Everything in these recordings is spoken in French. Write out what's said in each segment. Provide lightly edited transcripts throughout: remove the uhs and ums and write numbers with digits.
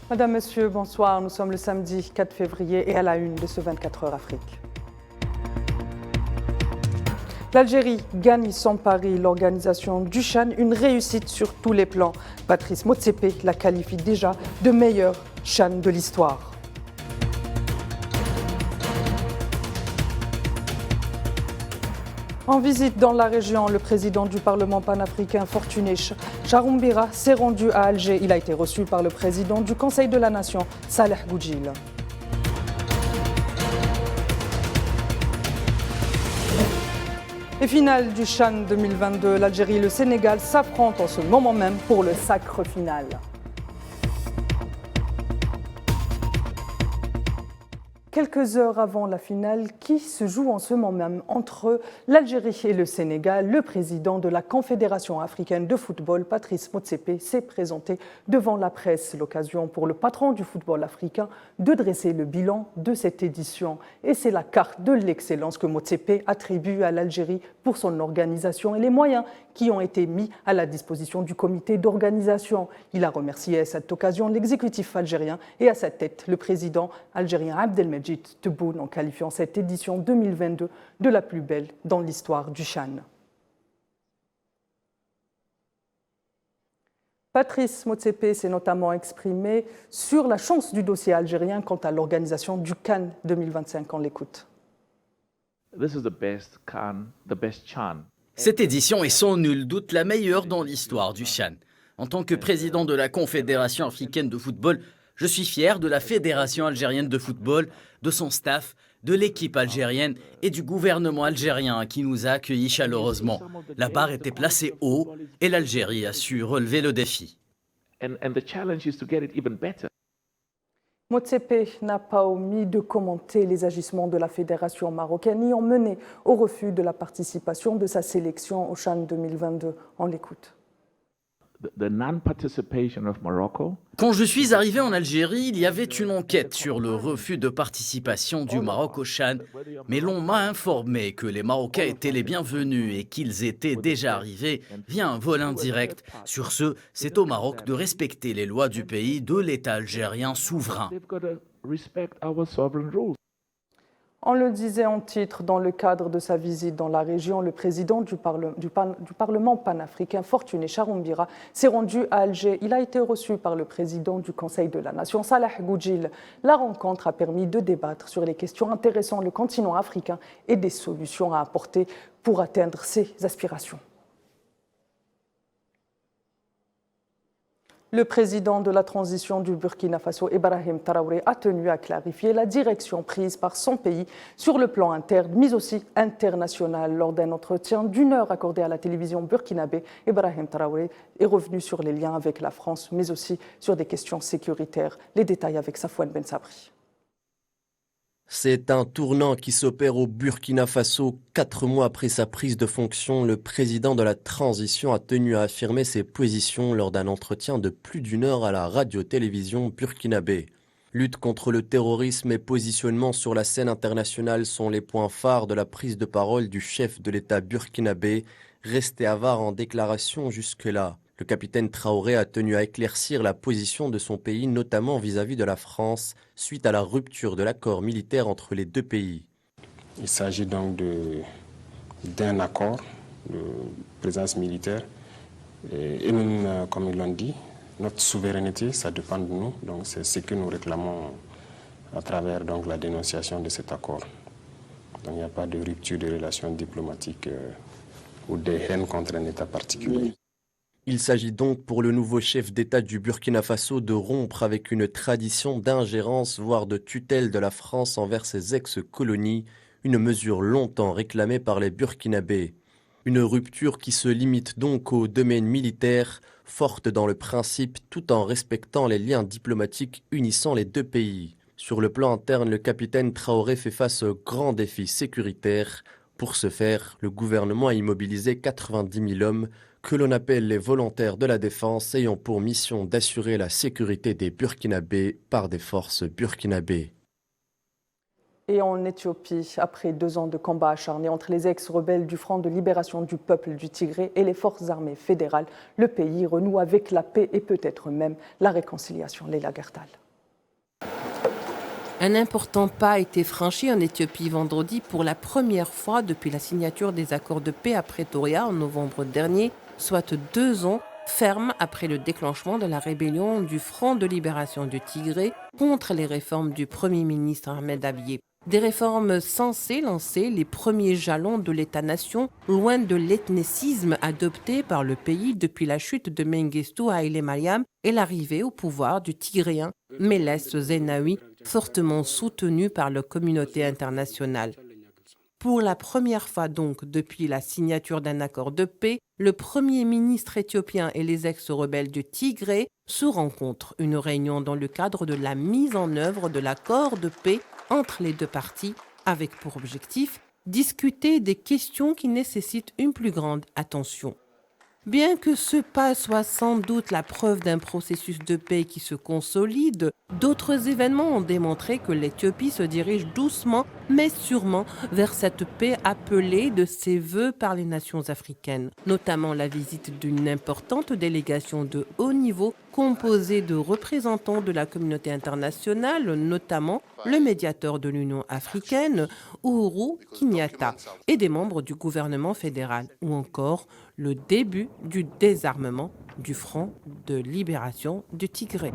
Madame, Monsieur, bonsoir. Nous sommes le samedi 4 février et à la une de ce 24 heures Afrique. L'Algérie gagne son pari, l'organisation du CHAN, une réussite sur tous les plans. Patrice Motsepe la qualifie déjà de meilleure CHAN de l'histoire. En visite dans la région, le président du Parlement panafricain Fortuné Charoumbira s'est rendu à Alger. Il a été reçu par le président du Conseil de la Nation, Saleh Goudjil. Et finale du CHAN 2022, l'Algérie et le Sénégal s'affrontent en ce moment même pour le sacre final. Quelques heures avant la finale qui se joue en ce moment même entre l'Algérie et le Sénégal, le président de la Confédération africaine de football, Patrice Motsepe, s'est présenté devant la presse. L'occasion pour le patron du football africain de dresser le bilan de cette édition. Et c'est la carte de l'excellence que Motsepe attribue à l'Algérie pour son organisation et les moyens qui ont été mis à la disposition du comité d'organisation. Il a remercié à cette occasion l'exécutif algérien et à sa tête le président algérien Abdelmejid Tebboune en qualifiant cette édition 2022 de la plus belle dans l'histoire du CHAN. Patrice Motsepe s'est notamment exprimé sur la chance du dossier algérien quant à l'organisation du CAN 2025. On l'écoute. Cette édition est sans nul doute la meilleure dans l'histoire du CHAN. En tant que président de la Confédération africaine de football, je suis fier de la Fédération algérienne de football, de son staff, de l'équipe algérienne et du gouvernement algérien qui nous a accueillis chaleureusement. La barre était placée haut et l'Algérie a su relever le défi. Motsepe n'a pas omis de commenter les agissements de la fédération marocaine ayant mené au refus de la participation de sa sélection au CHAN 2022. On l'écoute. Quand je suis arrivé en Algérie, il y avait une enquête sur le refus de participation du Maroc au CHAN, mais l'on m'a informé que les Marocains étaient les bienvenus et qu'ils étaient déjà arrivés via un vol indirect. Sur ce, c'est au Maroc de respecter les lois du pays, de l'État algérien souverain. On le disait en titre, dans le cadre de sa visite dans la région, le président du Parlement panafricain, Fortuné Charoumbira, s'est rendu à Alger. Il a été reçu par le président du Conseil de la Nation, Saleh Goudjil. La rencontre a permis de débattre sur les questions intéressant le continent africain et des solutions à apporter pour atteindre ses aspirations. Le président de la transition du Burkina Faso, Ibrahim Traoré, a tenu à clarifier la direction prise par son pays sur le plan interne, mais aussi international. Lors d'un entretien d'une heure accordé à la télévision burkinabé, Ibrahim Traoré est revenu sur les liens avec la France, mais aussi sur des questions sécuritaires. Les détails avec Safouane Ben Sabri. C'est un tournant qui s'opère au Burkina Faso. 4 mois après sa prise de fonction, le président de la transition a tenu à affirmer ses positions lors d'un entretien de plus d'une heure à la radio-télévision burkinabé. Lutte contre le terrorisme et positionnement sur la scène internationale sont les points phares de la prise de parole du chef de l'État burkinabé, resté avare en déclaration jusque-là. Le capitaine Traoré a tenu à éclaircir la position de son pays, notamment vis-à-vis de la France, suite à la rupture de l'accord militaire entre les deux pays. Il s'agit donc d'un accord de présence militaire. Et nous, comme ils l'ont dit, notre souveraineté, ça dépend de nous. Donc c'est ce que nous réclamons à travers donc, la dénonciation de cet accord. Donc il n'y a pas de rupture de relations diplomatiques ou de haine contre un État particulier. Il s'agit donc pour le nouveau chef d'État du Burkina Faso de rompre avec une tradition d'ingérence, voire de tutelle de la France envers ses ex-colonies, une mesure longtemps réclamée par les Burkinabés. Une rupture qui se limite donc au domaine militaire, forte dans le principe tout en respectant les liens diplomatiques unissant les deux pays. Sur le plan interne, le capitaine Traoré fait face aux grands défis sécuritaires. Pour ce faire, le gouvernement a immobilisé 90 000 hommes, que l'on appelle les volontaires de la défense, ayant pour mission d'assurer la sécurité des Burkinabés par des forces burkinabées. Et en Éthiopie, après 2 ans de combats acharnés entre les ex-rebelles du Front de libération du peuple du Tigré et les forces armées fédérales, le pays renoue avec la paix et peut-être même la réconciliation. Leila Gertal. Un important pas a été franchi en Éthiopie vendredi pour la première fois depuis la signature des accords de paix à Pretoria en novembre dernier, soit 2 ans ferme après le déclenchement de la rébellion du Front de libération du Tigré contre les réformes du Premier ministre Ahmed Abiy. Des réformes censées lancer les premiers jalons de l'État-nation, loin de l'ethnicisme adopté par le pays depuis la chute de Mengistu Haile Mariam et l'arrivée au pouvoir du Tigréen Meles Zenawi, fortement soutenu par la communauté internationale. Pour la première fois donc depuis la signature d'un accord de paix, le Premier ministre éthiopien et les ex-rebelles du Tigré se rencontrent. Une réunion dans le cadre de la mise en œuvre de l'accord de paix entre les 2 parties, avec pour objectif discuter des questions qui nécessitent une plus grande attention. Bien que ce pas soit sans doute la preuve d'un processus de paix qui se consolide, d'autres événements ont démontré que l'Éthiopie se dirige doucement mais sûrement vers cette paix appelée de ses voeux par les nations africaines, notamment la visite d'une importante délégation de haut niveau composée de représentants de la communauté internationale, notamment le médiateur de l'Union africaine, Uhuru Kenyatta, et des membres du gouvernement fédéral, ou encore le début du désarmement du Front de libération du Tigré.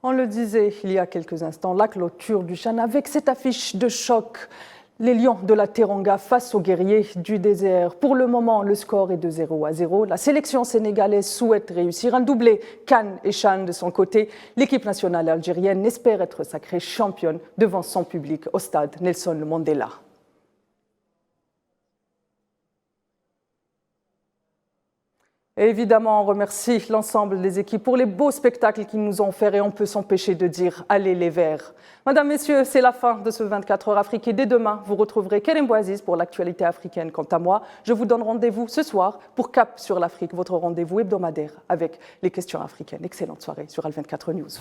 On le disait il y a quelques instants, la clôture du CHAN avec cette affiche de choc. Les Lions de la Teranga face aux guerriers du désert. Pour le moment, le score est de 0-0. La sélection sénégalaise souhaite réussir un doublé CAN et CHAN de son côté. L'équipe nationale algérienne espère être sacrée championne devant son public au stade Nelson Mandela. Et évidemment, on remercie l'ensemble des équipes pour les beaux spectacles qu'ils nous ont offerts et on peut s'empêcher de dire « Allez les Verts ». Madame, Messieurs, c'est la fin de ce 24 heures Afrique et dès demain, vous retrouverez Kerem Bouaziz pour l'actualité africaine. Quant à moi, je vous donne rendez-vous ce soir pour Cap sur l'Afrique, votre rendez-vous hebdomadaire avec les questions africaines. Excellente soirée sur Al24 News.